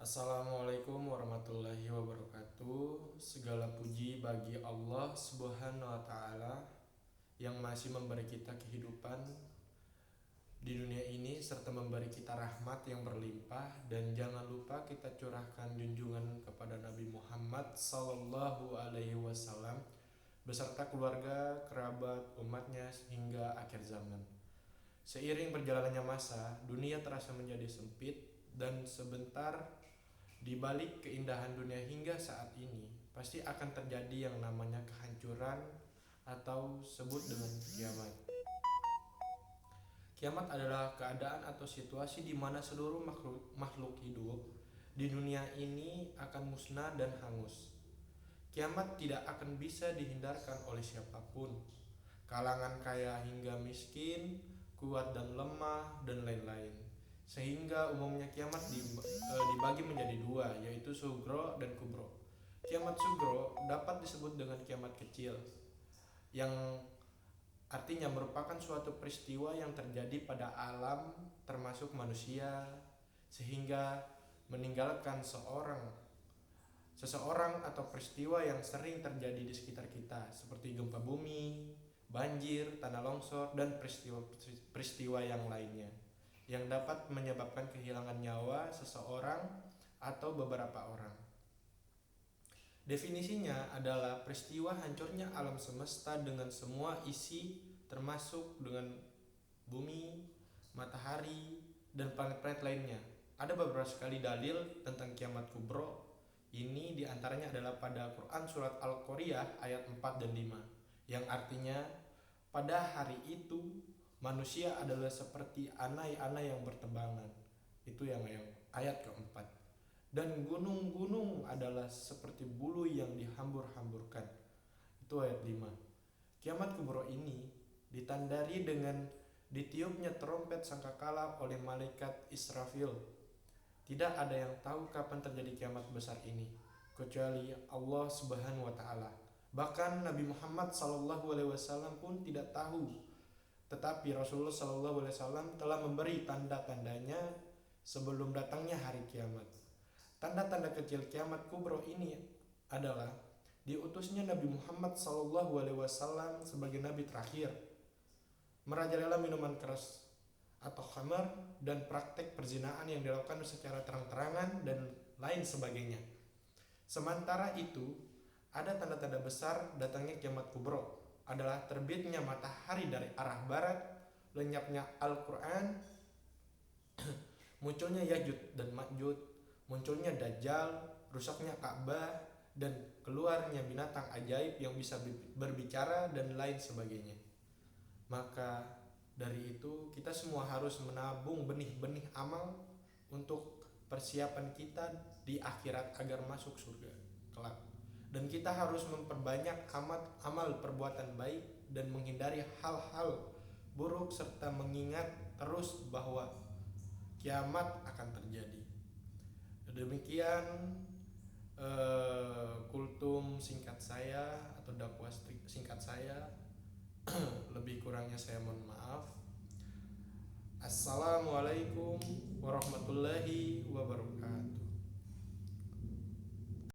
Assalamualaikum warahmatullahi wabarakatuh. Segala puji bagi Allah Subhanahu wa taala yang masih memberi kita kehidupan di dunia ini serta memberi kita rahmat yang berlimpah, dan jangan lupa kita curahkan junjungan kepada Nabi Muhammad sallallahu alaihi wasallam beserta keluarga, kerabat, umatnya hingga akhir zaman. Seiring berjalannya masa, dunia terasa menjadi sempit dan sebentar. Di balik keindahan dunia hingga saat ini, pasti akan terjadi yang namanya kehancuran atau sebut dengan kiamat. Kiamat adalah keadaan atau situasi di mana seluruh makhluk hidup di dunia ini akan musnah dan hangus. Kiamat tidak akan bisa dihindarkan oleh siapapun, kalangan kaya hingga miskin, kuat dan lemah, dan lain-lain. Sehingga umumnya kiamat dibagi menjadi dua, yaitu sugro dan kubro. Kiamat sugro dapat disebut dengan kiamat kecil, yang artinya merupakan suatu peristiwa yang terjadi pada alam termasuk manusia, sehingga meninggalkan seseorang atau peristiwa yang sering terjadi di sekitar kita, seperti gempa bumi, banjir, tanah longsor, dan peristiwa yang lainnya yang dapat menyebabkan kehilangan nyawa seseorang atau beberapa orang. Definisinya adalah peristiwa hancurnya alam semesta dengan semua isi, termasuk dengan bumi, matahari, dan planet-planet lainnya. Ada beberapa sekali dalil tentang kiamat kubro. Ini diantaranya adalah pada Quran surat Al-Qoriyah ayat 4 dan 5, yang artinya pada hari itu manusia adalah seperti anai-anai yang bertebangan. Itu yang ayat keempat. Dan gunung-gunung adalah seperti bulu yang dihambur-hamburkan. Itu ayat 5. Kiamat kubro ini ditandai dengan ditiupnya trompet sangkakala oleh malaikat Israfil. Tidak ada yang tahu kapan terjadi kiamat besar ini kecuali Allah Subhanahu wa taala. Bahkan Nabi Muhammad sallallahu alaihi wasallam pun tidak tahu. Tetapi Rasulullah SAW telah memberi tanda-tandanya sebelum datangnya hari kiamat. Tanda-tanda kecil kiamat kubro ini adalah diutusnya Nabi Muhammad SAW sebagai nabi terakhir, merajalela minuman keras atau khamar, dan praktek perzinaan yang dilakukan secara terang-terangan dan lain sebagainya. Sementara itu, ada tanda-tanda besar datangnya kiamat kubro adalah terbitnya matahari dari arah barat, lenyapnya Al-Quran, munculnya Ya'juj dan Ma'juj, munculnya Dajjal, rusaknya Ka'bah, dan keluarnya binatang ajaib yang bisa berbicara dan lain sebagainya. Maka dari itu kita semua harus menabung benih-benih amal untuk persiapan kita di akhirat agar masuk surga kelak. Dan kita harus memperbanyak amal perbuatan baik dan menghindari hal-hal buruk serta mengingat terus bahwa kiamat akan terjadi. Demikian kultum singkat saya atau dakwah singkat saya. Lebih kurangnya saya mohon maaf. Assalamualaikum warahmatullahi wabarakatuh.